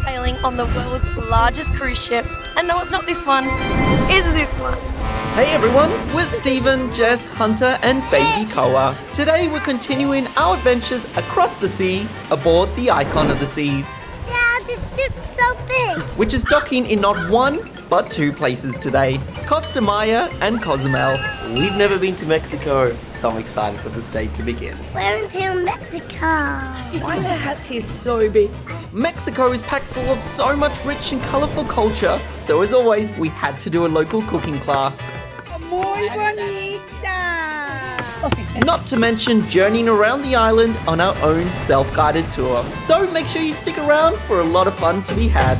sailing on the world's largest cruise ship. And no, it's not this one. It's this one. Hey everyone, we're Steven, Jess, Hunter, and baby Koa. Today we're continuing our adventures across the sea aboard the Icon of the Seas, Dad, this ship's so big. which is docking in not one, but two places today, Costa Maya and Cozumel. We've never been to Mexico, so I'm excited for this day to begin. We're into Mexico. Why are the hats here so big? Mexico is packed full of so much rich and colourful culture, so as always, we had to do a local cooking class. Muy bonita. Not to mention journeying around the island on our own self-guided tour. So make sure you stick around for a lot of fun to be had.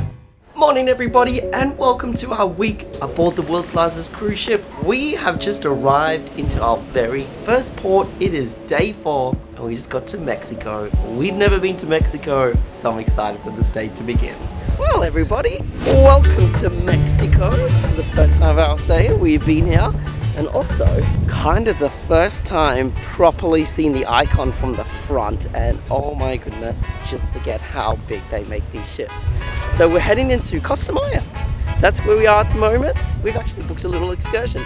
Morning everybody, and welcome to our week aboard the world's largest cruise ship. We have just arrived into our very first port. It is day 4 and we just got to Mexico. We've never been to Mexico, so I'm excited for this day to begin. Well everybody, welcome to Mexico. This is the first time I'll say we've been here, and also kind of the first time properly seeing the Icon from the front, and oh my goodness, just forget how big they make these ships. So we're heading into Costa Maya. That's where we are at the moment. We've actually booked a little excursion.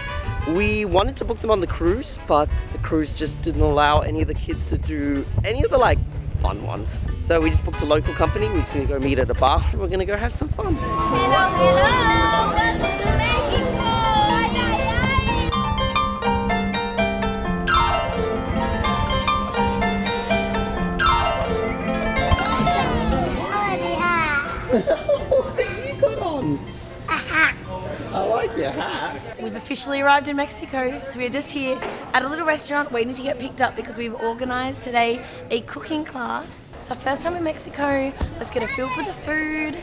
We wanted to book them on the cruise, but the cruise just didn't allow any of the kids to do any of the fun ones. So we just booked a local company. We're just gonna go meet at a bar and we're gonna go have some fun. Hello, hello. Welcome to Mexico. What have you got on? A hat. I like your hat. We've officially arrived in Mexico, so we're just here at a little restaurant waiting to get picked up because we've organised today a cooking class. It's our first time in Mexico. Let's get a feel for the food.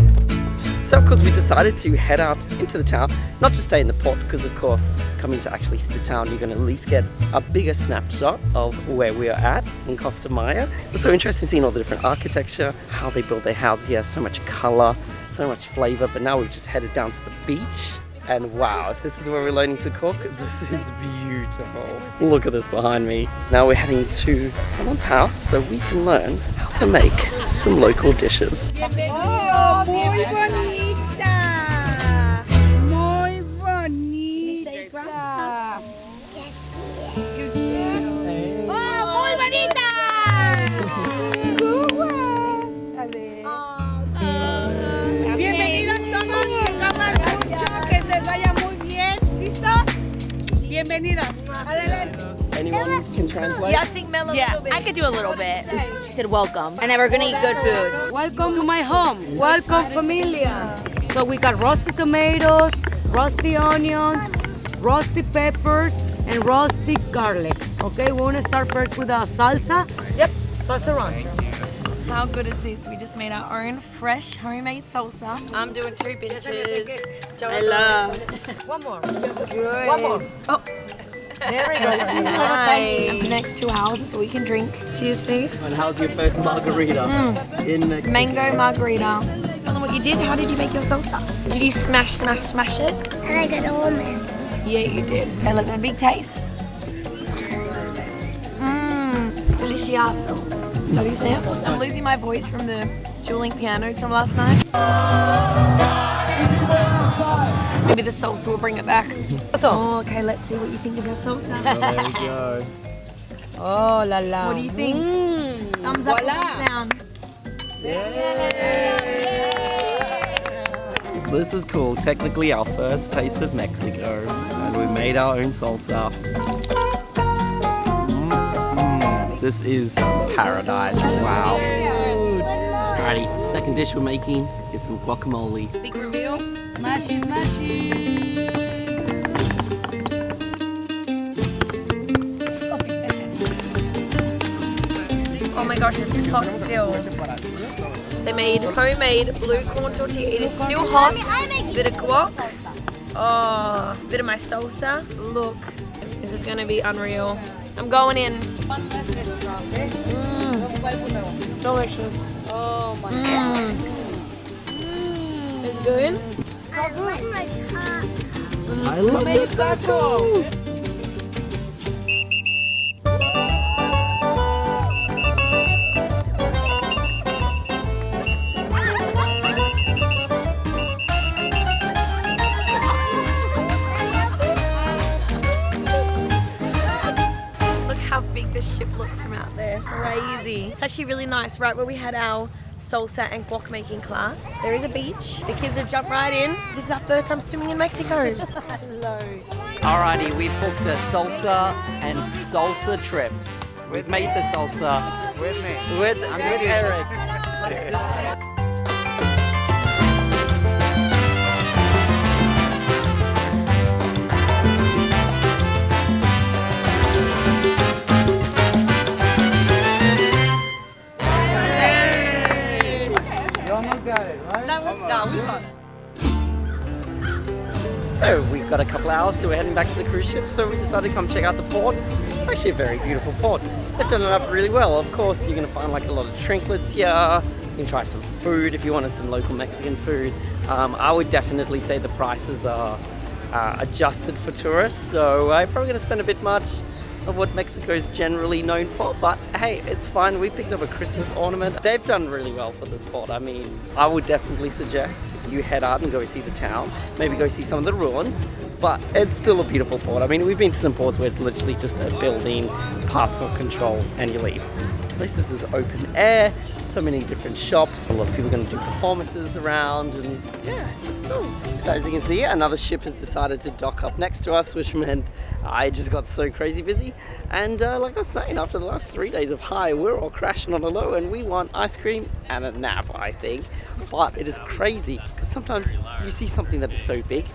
So of course we decided to head out into the town, not just stay in the port, because of course coming to actually see the town you're going to at least get a bigger snapshot of where we are at in Costa Maya. It was so interesting seeing all the different architecture, how they build their houses here, so much colour, so much flavour, but now we've just headed down to the beach. And wow, if this is where we're learning to cook, this is beautiful. Look at this behind me. Now we're heading to someone's house so we can learn how to make some local dishes. Oh, muy bonita. Muy bonita. Oh, muy bonita. A ver. Bienvenidos todos, que coman mucho, que les vaya muy bien. ¿Listo? Bienvenidos. Adelante. Anyone can translate? Yeah, I think Mel a little bit. I could do a little bit. She said welcome. And then we're gonna eat good food. Welcome to my home. Welcome, familia. So we got roasted tomatoes, roasted onions, roasted peppers, and roasted garlic. Okay, we want to start first with our salsa. Yep, pass around. How good is this? We just made our own fresh homemade salsa. I'm doing 2 pinches. I love. One more. Good. One more. Oh. There we go. And for the next 2 hours, it's all we can drink. Cheers, Steve. And how's your first margarita in Mexico? Mango margarita. Tell them what you did. How did you make your salsa? Did you smash it? And I got all messy. Yeah, you did. Okay, let's have a big taste. Delicioso. Is that his name? I'm losing my voice from the dueling pianos from last night. Maybe the salsa will bring it back. Oh, okay, let's see what you think of your salsa. There we go. Oh la la. What do you think? Thumbs up or thumbs down? This is cool. Technically our first taste of Mexico, and we made our own salsa. This is paradise. Wow. Alrighty, second dish we're making is some guacamole. Big reveal. Smashy, smashy. Oh my gosh, it's hot still. They made homemade blue corn tortilla. It is still hot. Bit of guac. Oh, bit of my salsa. Look, this is gonna be unreal. I'm going in. Delicious. Oh my God. It's good. I like my taco. I love your taco. crazy. It's actually really nice, right where we had our salsa and guac making class. There is a beach. The kids have jumped right in. This is our first time swimming in Mexico. Alrighty, we've booked a salsa and salsa trip. We've made the salsa with me. With Eric. So we've got a couple hours till we're heading back to the cruise ship, so we decided to come check out the port. It's actually a very beautiful port. They've done it up really well. Of course, you're going to find like a lot of trinkets here. You can try some food if you wanted some local Mexican food. I would definitely say the prices are adjusted for tourists, so I'm probably going to spend a bit much of what Mexico is generally known for, but hey, it's fine. We picked up a Christmas ornament. They've done really well for the spot. I mean, I would definitely suggest you head out and go see the town, maybe go see some of the ruins, but it's still a beautiful port. I mean, we've been to some ports where it's literally just a building, passport control, and you leave. At least this is open air, so many different shops, a lot of people are going to do performances around, and yeah, it's cool. So as you can see, another ship has decided to dock up next to us, which meant I just got so crazy busy. And like I was saying, after the last 3 days of high, we're all crashing on a low and we want ice cream and a nap, I think. But it is crazy, because sometimes you see something that is so big,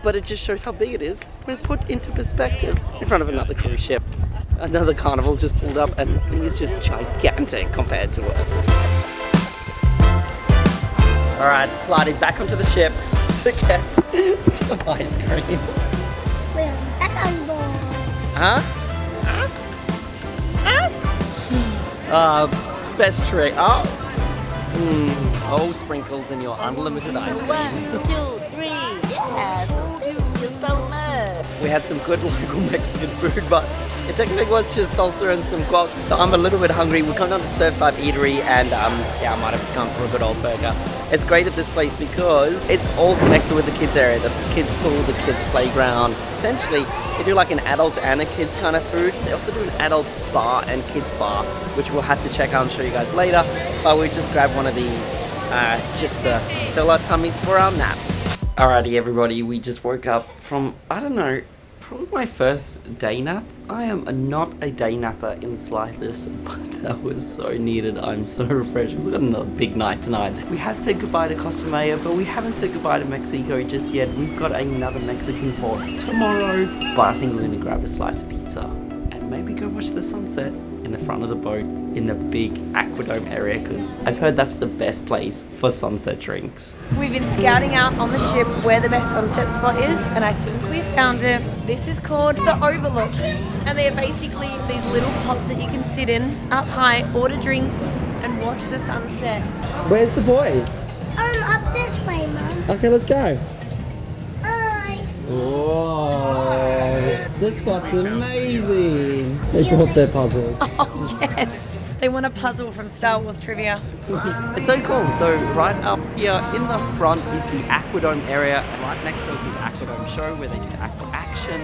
but it just shows how big it is when it's put into perspective in front of another cruise ship. Another carnival's just pulled up and this thing is just gigantic compared to it. Alright, sliding back onto the ship to get some ice cream. We're back on board. Huh? Best trick. Oh, sprinkles in your unlimited ice cream. 1, 2, 3. Yeah, told you. You're so much. We had some good local Mexican food, but it technically was just salsa and some guac, so I'm a little bit hungry. We've come down to Surfside Eatery and yeah, I might have just gone for a good old burger. It's great at this place because it's all connected with the kids area, the kids pool, the kids playground. Essentially, they do like an adults and a kids kind of food. They also do an adults bar and kids bar, which we'll have to check out and show you guys later. But we just grabbed one of these just to fill our tummies for our nap. Alrighty everybody, we just woke up from, I don't know, probably my first day nap. I am not a day napper in the slightest, but that was so needed. I'm so refreshed because we've got another big night tonight. We have said goodbye to Cozumel, but we haven't said goodbye to Mexico just yet. We've got another Mexican port tomorrow, but I think we're going to grab a slice of pizza and maybe go watch the sunset in the front of the boat in the big Aquadome area, because I've heard that's the best place for sunset drinks. We've been scouting out on the ship where the best sunset spot is, and I think we found it. This is called the Overlook, and they are basically these little pods that you can sit in up high, order drinks, and watch the sunset. Where's the boys? Up this way, Mom. Okay, let's go. Bye. Whoa, this spot's amazing. They brought their puzzle. Oh yes, they want a puzzle from Star Wars trivia. It's so cool. So right up here in the front is the Aquadome area. Right next to us is the Aquadome show where they do aqua action.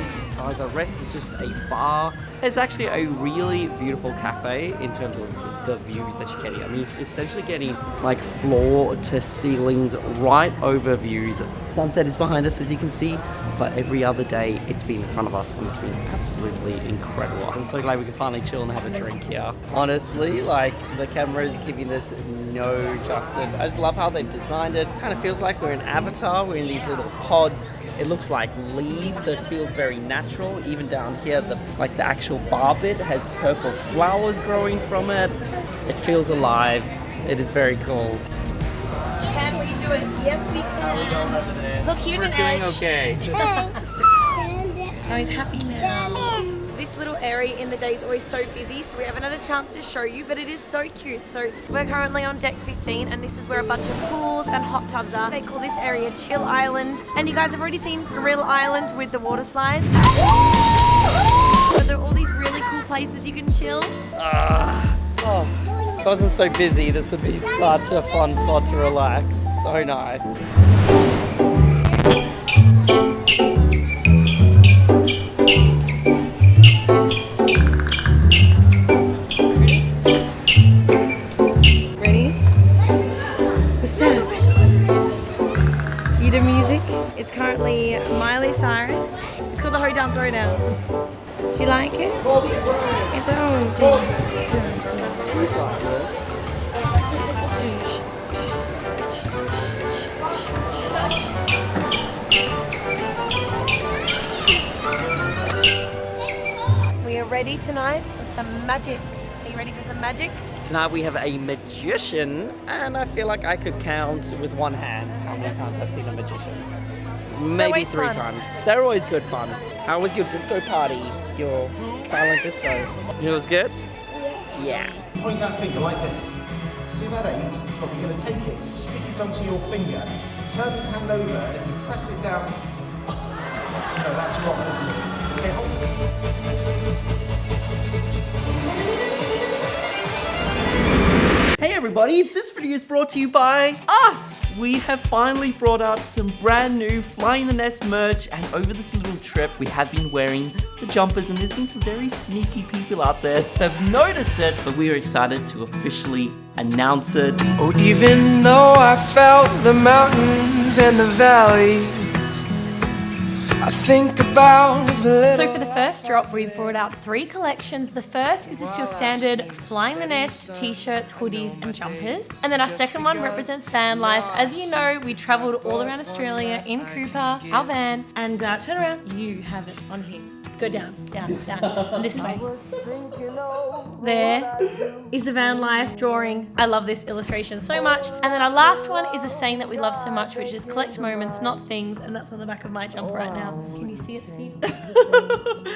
The rest is just a bar. It's actually a really beautiful cafe in terms of the views that you're getting. I mean, essentially getting like floor to ceilings right over views. Sunset is behind us, as you can see, but every other day it's been in front of us and it's been absolutely incredible. I'm so glad we can finally chill and have a drink here. Honestly, like the camera is giving this no justice. I just love how they've designed it. Kind of feels like we're in Avatar. We're in these little pods. It looks like leaves, so it feels very natural. Even down here, the actual bar bit has purple flowers growing from it. It feels alive. It is very cool. Can we do it? Yes, we can. Look, here's an edge. Okay. Oh, he's happy now. This little area in the day is always so busy, so we haven't had a chance to show you, but it is so cute. So we're currently on deck 15, and this is where a bunch of pools and hot tubs are. They call this area Chill Island, and you guys have already seen Thrill Island with the water slides. So there are all these really cool places you can chill. If it wasn't so busy, this would be such a fun spot to relax. So nice. It's currently Miley Cyrus. It's called the Hoedown Throwdown. Do you like it? It's a We are ready tonight for some magic. Are you ready for some magic? Tonight we have a magician, and I feel like I could count with one hand how many times I've seen a magician. Maybe always 3 fun. times. They're always good fun. How was your disco party? Your silent disco? It was good? Yeah. Point that finger like this. See that 8? But we're going to take it, stick it onto your finger, turn this hand over, and if you press it down... No, that's wrong, isn't it? Okay, hold it. Hey everybody, this video is brought to you by us! We have finally brought out some brand new Flying the Nest merch, and over this little trip we have been wearing the jumpers, and there's been some very sneaky people out there that have noticed it, but we are excited to officially announce it. Oh, even though I felt the mountains and the valleys, I think about the So for the first drop, we've brought out 3 collections. The first is just your standard Flying the Nest t-shirts, hoodies and jumpers. And then our second one represents van life. As you know, we travelled all around Australia in Cooper, our van, and turn around, you have it on here. Go down, down, down, this way. There is the van life drawing. I love this illustration so much. And then our last one is a saying that we love so much, which is collect moments, not things. And that's on the back of my jumper right now. Can you see it, Steve?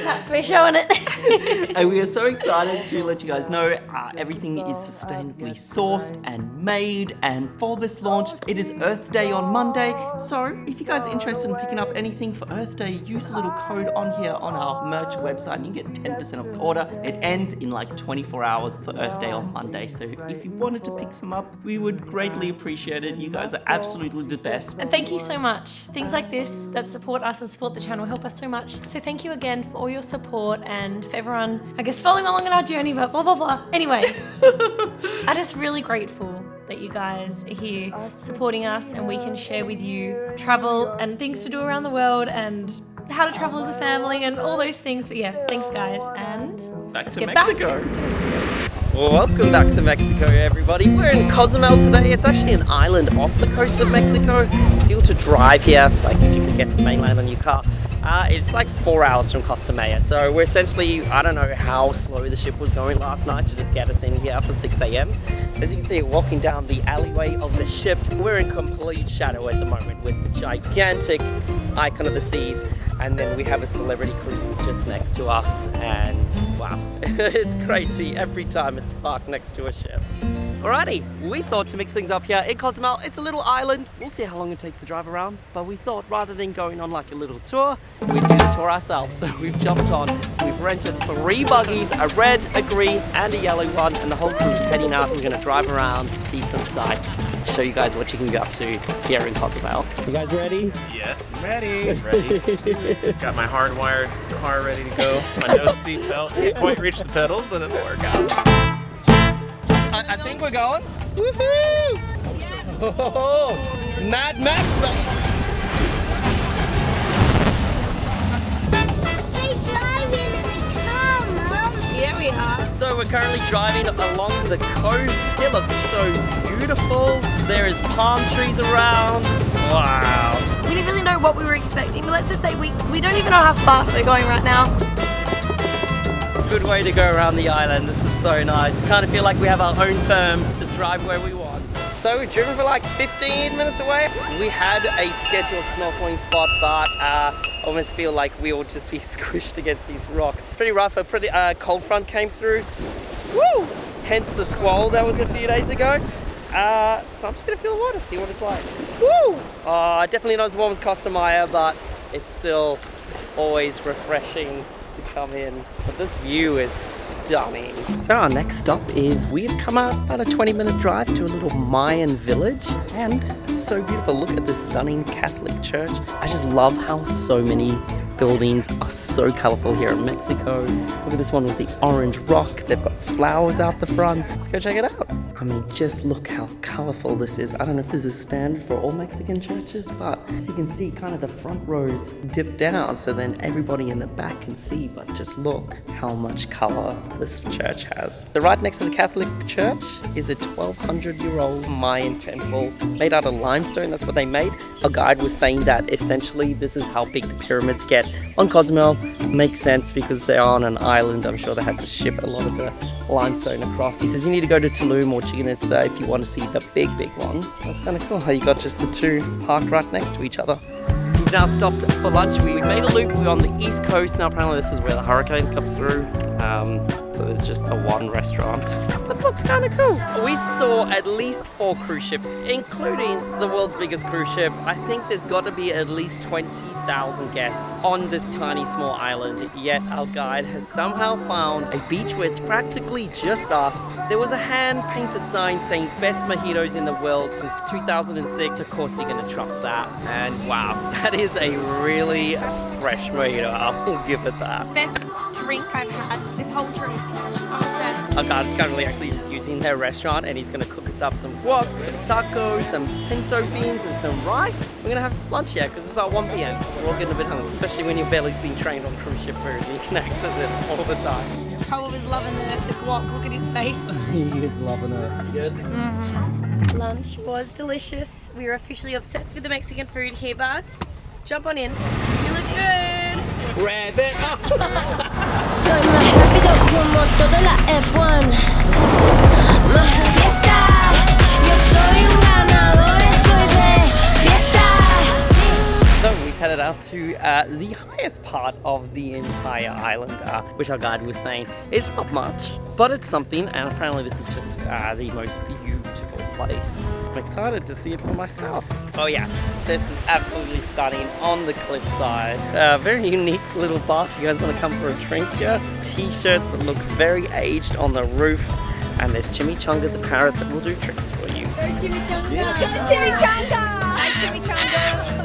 That's me showing it. And we are so excited to let you guys know everything is sustainably sourced and made, and for this launch it is Earth Day on Monday, so if you guys are interested in picking up anything for Earth Day, use a little code on here on our merch website and you get 10% off the order. It ends in like 24 hours for Earth Day on Monday, so if you wanted to pick some up, we would greatly appreciate it. You guys are absolutely the best. And thank you so much. Things like this that support us and support the channel help us so much. So thank you again for all your support and for everyone, I guess, following along in our journey, but blah, blah, blah. Anyway, I'm just really grateful that you guys are here supporting us and we can share with you travel and things to do around the world and how to travel as a family and all those things. But yeah, thanks guys, and Back to get Mexico. back to Mexico. Welcome back to Mexico, everybody. We're in Cozumel today. It's actually an island off the coast of Mexico. If you were to drive here, like if you could get to the mainland on your car, it's like 4 hours from Costa Maya. So we're essentially, I don't know how slow the ship was going last night to just get us in here for 6 a.m. As you can see, walking down the alleyway of the ships, we're in complete shadow at the moment with the gigantic icon of the seas. And then we have a celebrity cruises just next to us, and wow, it's crazy every time it's parked next to a ship. Alrighty, we thought to mix things up here in Cozumel. It's a little island. We'll see how long it takes to drive around, but we thought rather than going on like a little tour, we'd do the tour ourselves. So we've jumped on, we've rented 3 buggies, a red, a green, and a yellow one, and the whole crew's heading out. We're gonna drive around, see some sights, and show you guys what you can get up to here in Cozumel. You guys ready? Yes. Ready. Got my hardwired car ready to go. My no seatbelt. Can't quite reach the pedals, but it'll work out. I think we're going. Woohoo! Oh, Mad Max style. Hey, driving in the car, Mom. Here we are. So we're currently driving along the coast. It looks so beautiful. There is palm trees around. Wow. We didn't really know what we were expecting, but let's just say we don't even know how fast we're going right now. Good way to go around the island. This is so nice. Kind of feel like we have our own terms to drive where we want. So we've driven for like 15 minutes away. We had a scheduled snorkeling spot, but I almost feel like we will just be squished against these rocks. Pretty rough. A pretty cold front came through. Woo! Hence the squall that was a few days ago. So I'm just gonna feel the water, see what it's like. Woo! Definitely not as warm as Costa Maya, but it's still always refreshing to come in. But this view is stunning. So our next stop is, we've come out about a 20-minute drive to a little Mayan village, and it's so beautiful. Look at this stunning Catholic church. I just love how so many buildings are so colorful here in Mexico. Look at this one with the orange rock. They've got flowers out the front. Let's go check it out. I mean, just look how colorful this is. I don't know if this is standard for all Mexican churches, but as you can see, kind of the front rows dip down so then everybody in the back can see, but just look how much color this church has. So right next to the Catholic church is a 1200-year-old Mayan temple made out of limestone. That's what they made. Our guide was saying that essentially this is how big the pyramids get on Cozumel. Makes sense because they're on an island. I'm sure they had to ship a lot of the limestone across. He says you need to go to Tulum or Chichen Itza if you want to see the big ones. That's kind of cool how you got just the two parked right next to each other. We've now stopped for lunch. We made a loop. We're on the east coast. Now apparently this is where the hurricanes come through. So there's just the one restaurant. That looks kind of cool. We saw at least 4 cruise ships, including the world's biggest cruise ship. I think there's got to be at least 20,000 guests on this tiny small island. Yet our guide has somehow found a beach where it's practically just us. There was a hand-painted sign saying best mojitos in the world since 2006. Of course you're gonna trust that. And wow, that is a really fresh mojito. I'll give it that. Best drink I've had this whole trip. I'm obsessed. Our guide is currently actually just using their restaurant and he's gonna cook us up some guac, some tacos, some pinto beans and some rice. We're gonna have some lunch here because it's about 1 p.m. We're all getting a bit hungry, especially when your belly's been trained on cruise ship food and you can access it all the time. Cole is loving the guac. Look at his face. He is loving it. Good. Lunch was delicious. We are officially obsessed with the Mexican food here, but jump on in. You look good. Rev it up. Soy más rápido como toda la F1. Más fiesta. Yo soy un ganador, estoy de fiesta. So we've headed out to the highest part of the entire island, which our guide was saying it's not much, but it's something, and apparently this is just the most beautiful place. I'm excited to see it for myself. Oh yeah, this is absolutely stunning on the cliffside. Very unique little bar if you guys want to come for a drink here. T-shirts that look very aged on the roof. And there's Chimichanga the parrot that will do tricks for you. Chimichanga! Yeah. Chimichanga! Hi, Chimichanga!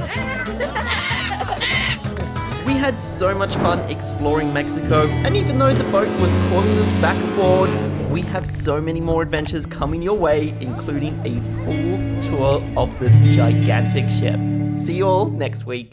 We had so much fun exploring Mexico, and even though the boat was calling us back aboard, we have so many more adventures coming your way, including a full tour of this gigantic ship. See you all next week.